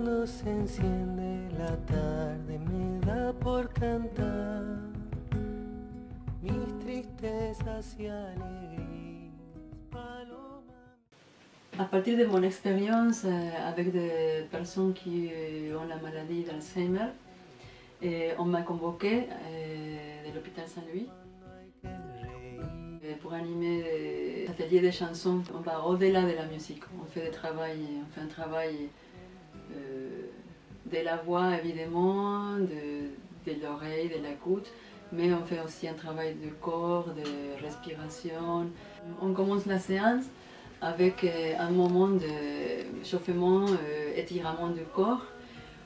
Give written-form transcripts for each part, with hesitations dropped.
Cuando se enciende la tarde me da por cantar mis tristezas y alegrías. Paloma. À partir de mon expérience avec des personnes qui ont la maladie d'Alzheimer, on m'a convoqué de l'hôpital Saint-Louis pour animer des ateliers de chansons. On va au-delà de la musique. On fait un travail de la voix évidemment, de l'oreille, de l'écoute, mais on fait aussi un travail de corps, de respiration. On commence la séance avec un moment de chauffement, étirement du corps.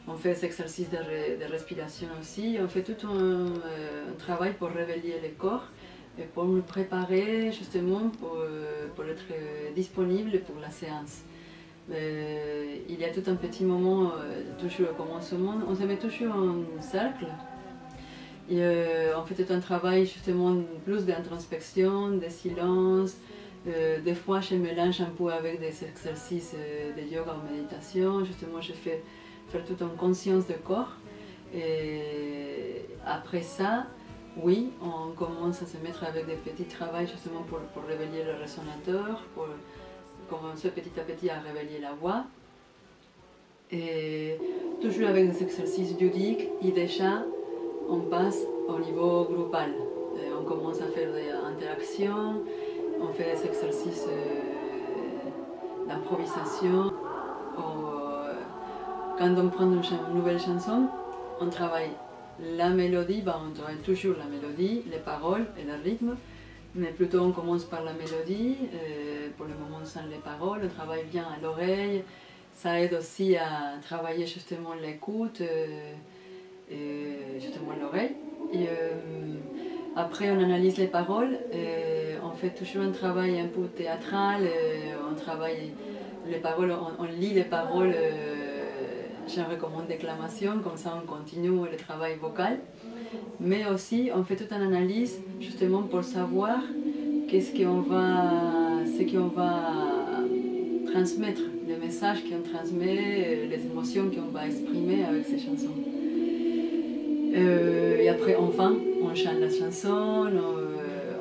On fait des exercices de respiration aussi. On fait tout un travail pour réveiller le corps et pour nous préparer justement pour être disponible pour la séance. Il y a tout un petit moment, toujours au commencement, on se met toujours en cercle. Et on fait tout un travail justement plus d'introspection, de silence. Des fois, je mélange un peu avec des exercices de yoga ou méditation. Justement, je fais faire toute une conscience du corps. Et après ça, oui, on commence à se mettre avec des petits travaux justement pour réveiller le résonateur, pour commencer petit à petit à réveiller la voix. Et toujours avec des exercices ludiques et déjà on passe au niveau groupal. Et on commence à faire des interactions, on fait des exercices d'improvisation. Quand on prend une nouvelle chanson, on travaille la mélodie, on travaille toujours la mélodie, les paroles et le rythme, mais plutôt on commence par la mélodie, pour le moment sans les paroles, on travaille bien à l'oreille, ça aide aussi à travailler justement l'écoute, et justement l'oreille. Et après on analyse les paroles, et on fait toujours un travail un peu théâtral, on travaille les paroles, on lit les paroles. Je recommande déclamation, comme ça on continue le travail vocal. Mais aussi on fait toute une analyse justement pour savoir ce qu'on va transmettre, les messages qu'on transmet, les émotions qu'on va exprimer avec ces chansons. Et après enfin on chante la chanson,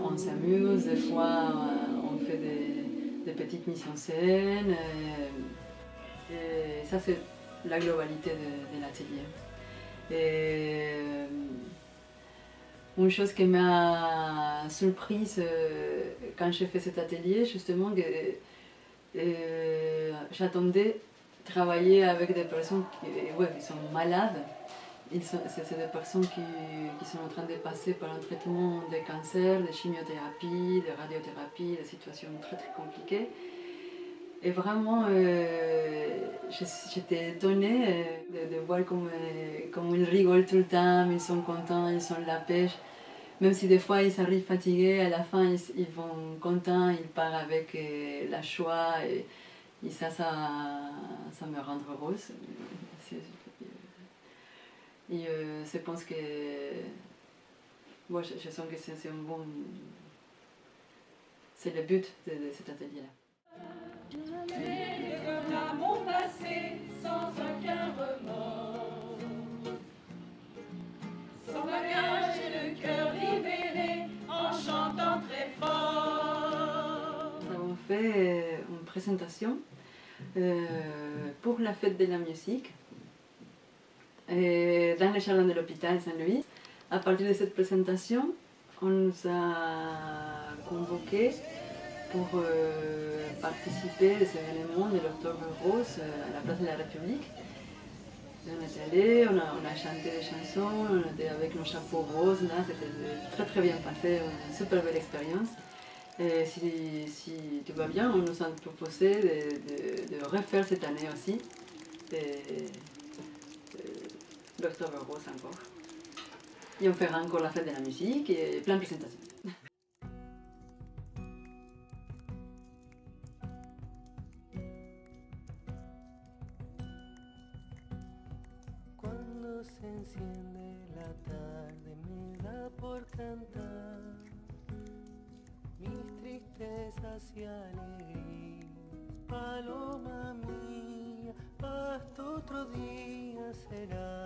on s'amuse, des fois on fait des petites mises en scène. Et ça c'est la globalité de l'atelier. Et une chose qui m'a surprise quand j'ai fait cet atelier, justement, j'attendais travailler avec des personnes qui sont malades. C'est des personnes qui sont en train de passer par un traitement de cancer, de chimiothérapie, de radiothérapie, des situations très très compliquées. Et vraiment, j'étais étonnée de voir comme ils rigolent tout le temps, ils sont contents, ils sont de la pêche. Même si des fois ils arrivent fatigués, à la fin ils vont contents, ils partent avec la joie. Et ça me rend heureuse. Et je pense que moi, je sens que c'est un bon. C'est le but de cet atelier-là. À mon passé sans aucun remords, sans bagage et le cœur libéré, en chantant très fort. Nous avons fait une présentation pour la fête de la musique dans le jardin de l'hôpital Saint-Louis. À partir de cette présentation, on nous a convoqués pour participer à ces événements de l'Octobre Rose à la place de la République. On est allé, on a chanté des chansons, on était avec nos chapeaux roses, là, c'était très très bien passé, une super belle expérience. Et si tout va bien, on nous a proposé de refaire cette année aussi l'Octobre Rose encore. Et on fera encore la fête de la musique et plein de présentations. Cuando se enciende la tarde me da por cantar mis tristezas y alegrías. Paloma mía, hasta otro día será.